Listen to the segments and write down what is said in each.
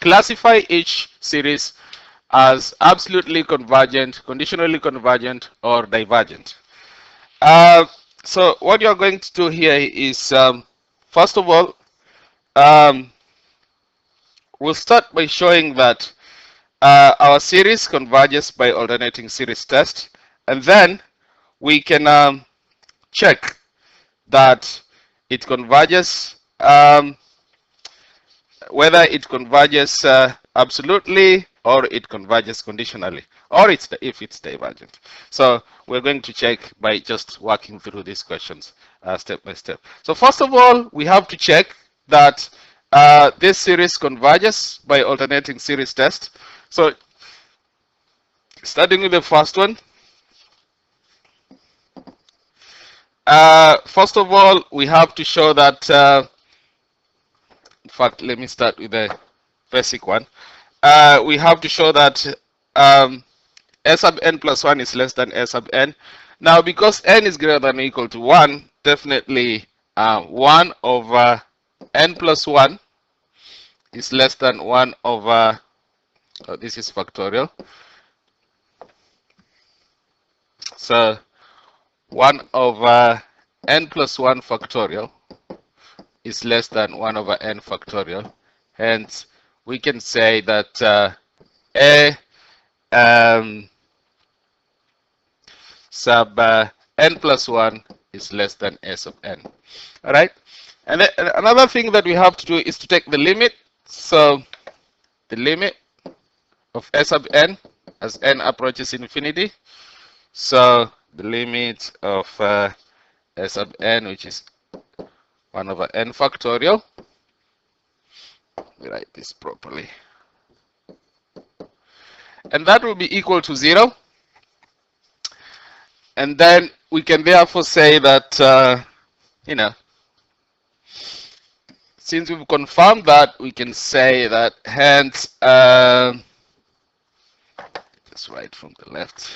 classify each series as absolutely convergent, conditionally convergent, or divergent. So what you're going to do here is, first of all, um, we'll start by showing that our series converges by alternating series test, and then we can check that it converges, whether it converges absolutely or it converges conditionally, or if it's divergent. So we're going to check by just walking through these questions step by step. So first of all, we have to check that this series converges by alternating series test. So starting with the first one, first of all, we have to show that, in fact, let me start with the basic one. We have to show that S sub n plus 1 is less than S sub n. Now, because n is greater than or equal to 1, definitely 1 over n plus 1 is less than 1 over, this is factorial. So 1 over n plus 1 factorial is less than 1 over n factorial. Hence, we can say that A sub n plus 1 is less than A sub n. All right. And then another thing that we have to do is to take the limit. So the limit of S sub n as n approaches infinity. So the limit of S sub n, which is 1 over n factorial. Let me write this properly. And that will be equal to 0. And then we can therefore say that, since we've confirmed that, we can say that hence, just write from the left.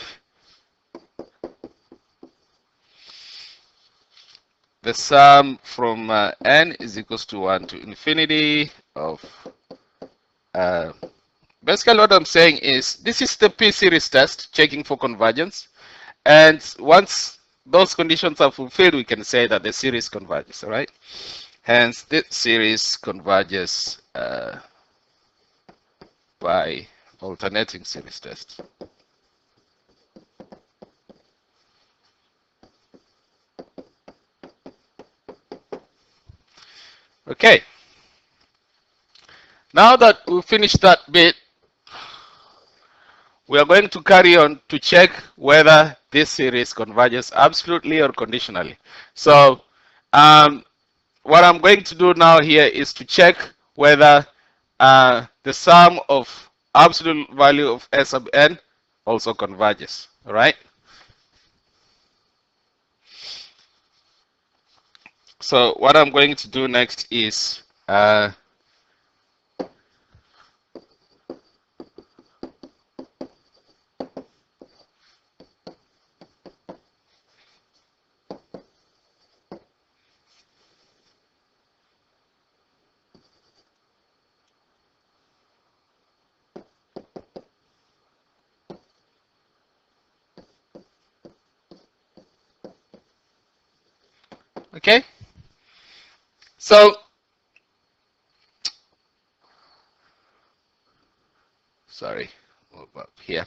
The sum from n is equals to 1 to infinity of, basically what I'm saying is, this is the P series test, checking for convergence. And once those conditions are fulfilled, we can say that the series converges, all right? Hence, this series converges by alternating series test. Okay. Now that we've finished that bit, we are going to carry on to check whether this series converges absolutely or conditionally. So what I'm going to do now here is to check whether the sum of absolute value of S sub n also converges, all right? So what I'm going to do next is okay. So sorry, move up here.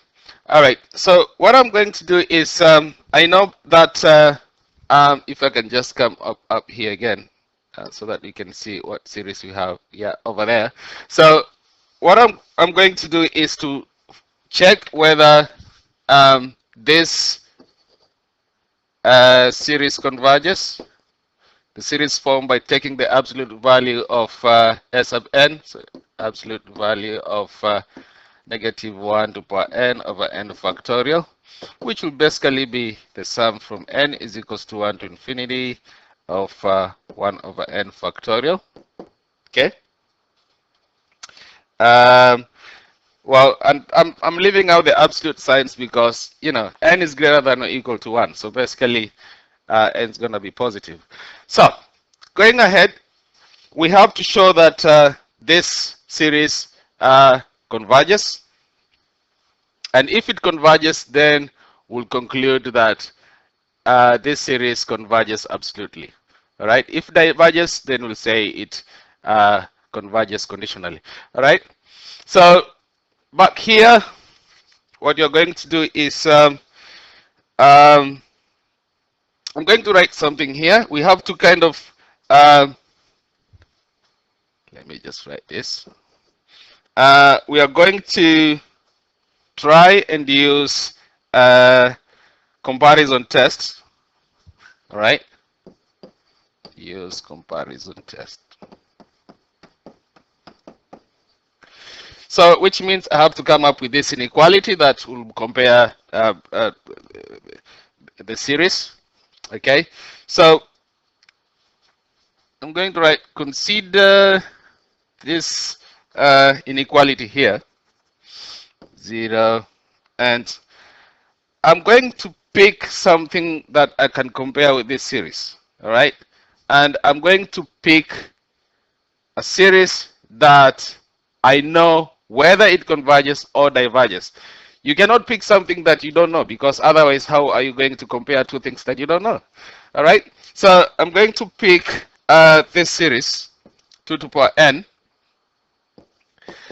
All right. So what I'm going to do is, I know that if I can just come up here again, so that you can see what series we have, yeah, over there. So what I'm going to do is to check whether this series converges. The series formed by taking the absolute value of S sub n, so absolute value of negative 1 to power n over n factorial, which will basically be the sum from n is equals to 1 to infinity of 1 over n factorial. Okay. Well, and I'm leaving out the absolute signs because, n is greater than or equal to 1. So basically, n is going to be positive. So going ahead, we have to show that this series converges. And if it converges, then we'll conclude that this series converges absolutely. All right. If diverges, then we'll say it converges conditionally. All right. So back here, what you're going to do is I'm going to write something here. We have to kind of let me just write this. We are going to try and use comparison tests. All right. Use comparison test. So, which means I have to come up with this inequality that will compare the series. Okay. So, I'm going to write consider this inequality here, 0, and I'm going to pick something that I can compare with this series. All right. And I'm going to pick a series that I know whether it converges or diverges. You cannot pick something that you don't know, because otherwise how are you going to compare two things that you don't know? All right. So I'm going to pick this series 2 to the power n.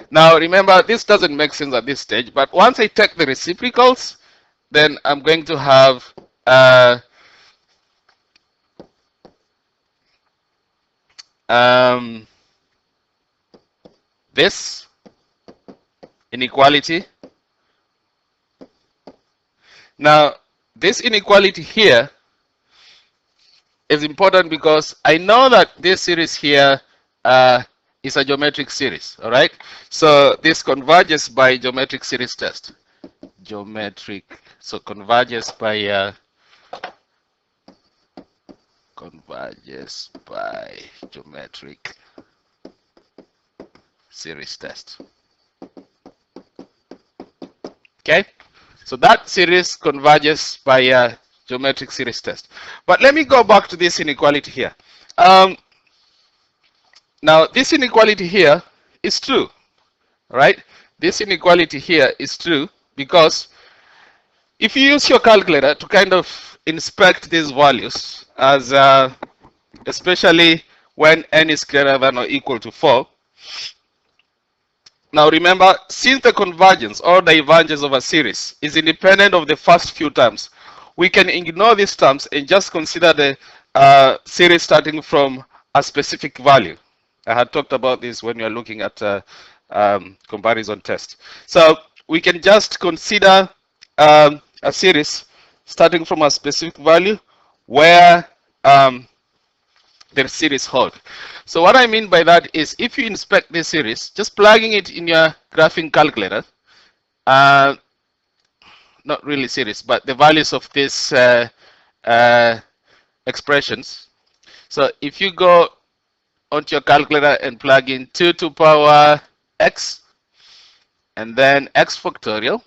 Now remember, this doesn't make sense at this stage, but once I take the reciprocals, then I'm going to have this inequality. Now, this inequality here is important because I know that this series here is a geometric series, all right? So this converges by geometric series test. Geometric, so converges by geometric series test. Okay, so that series converges by geometric series test. But let me go back to this inequality here. Now, this inequality here is true, right? This inequality here is true because if you use your calculator to kind of inspect these values, as especially when n is greater than or equal to 4. Now remember, since the convergence or divergence of a series is independent of the first few terms, we can ignore these terms and just consider the series starting from a specific value. I had talked about this when we are looking at comparison test. So we can just consider a series starting from a specific value where the series hold. So what I mean by that is, if you inspect this series, just plugging it in your graphing calculator, not really series, but the values of these expressions. So if you go onto your calculator and plug in 2 to the power x and then x factorial,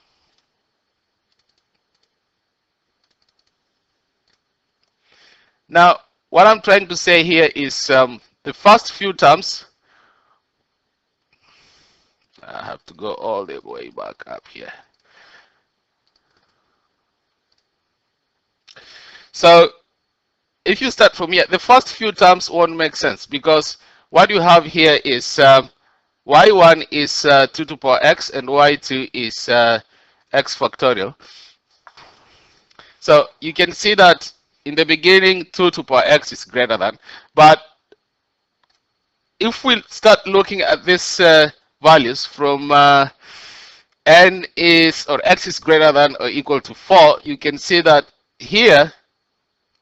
now what I'm trying to say here is the first few terms, I have to go all the way back up here. So if you start from here, the first few terms won't make sense, because what you have here is y1 is 2 to the power x and y2 is x factorial. So you can see that in the beginning 2 to the power x is greater than, but if we start looking at these values from n is, or x is greater than or equal to 4, you can see that here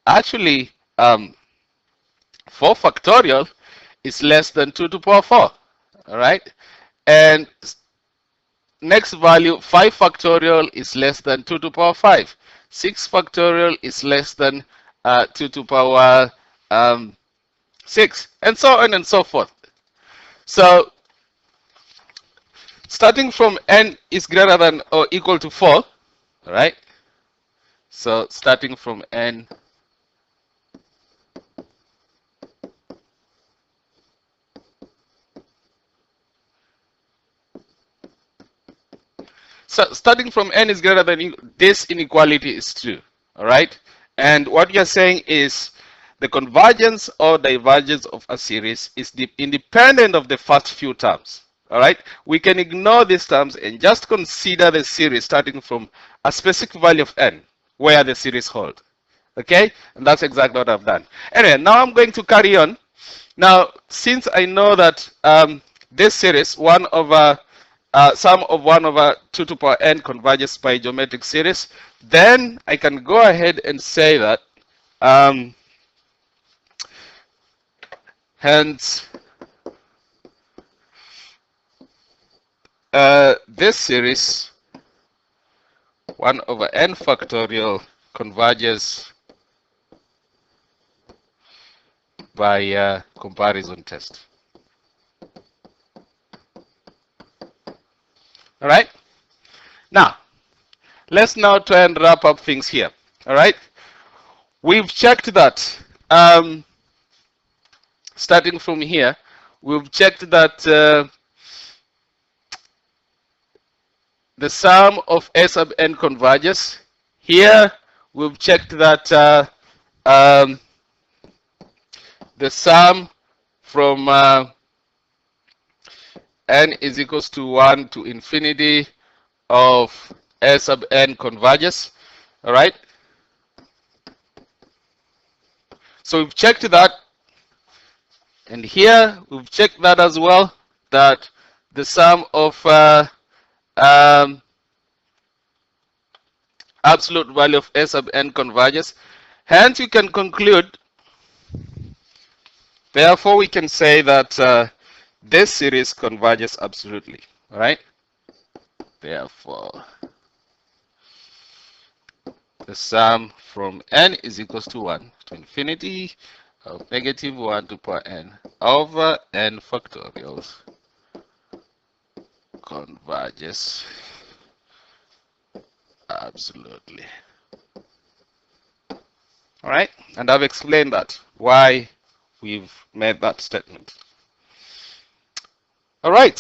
actually 4 factorial is less than 2 to the power 4. All right, and next value 5 factorial is less than 2 to the power 5. 6 factorial is less than 2 to the power 6, and so on and so forth. So starting from n is greater than or equal to 4, all right? So starting from n starting from n is greater than this inequality is true. All right. And what you're saying is the convergence or divergence of a series is independent of the first few terms. All right. We can ignore these terms and just consider the series starting from a specific value of n where the series holds. Okay. And that's exactly what I've done. Anyway, now I'm going to carry on. Now, since I know that this series, 1 over sum of 1 over 2 to the power n converges by geometric series, then I can go ahead and say that hence this series 1 over n factorial converges by comparison test. All right. Now, let's now try and wrap up things here. All right. We've checked that starting from here, we've checked that the sum of A sub n converges. Here, we've checked that the sum from n is equals to 1 to infinity of A sub n converges. All right. So we've checked that. And here, we've checked that as well, that the sum of absolute value of A sub n converges. Hence, you can conclude, therefore, we can say that this series converges absolutely. All right? Therefore, the sum from n is equals to 1 to infinity of negative 1 to the power n over n factorials converges absolutely. All right, and I've explained that, why we've made that statement. All right.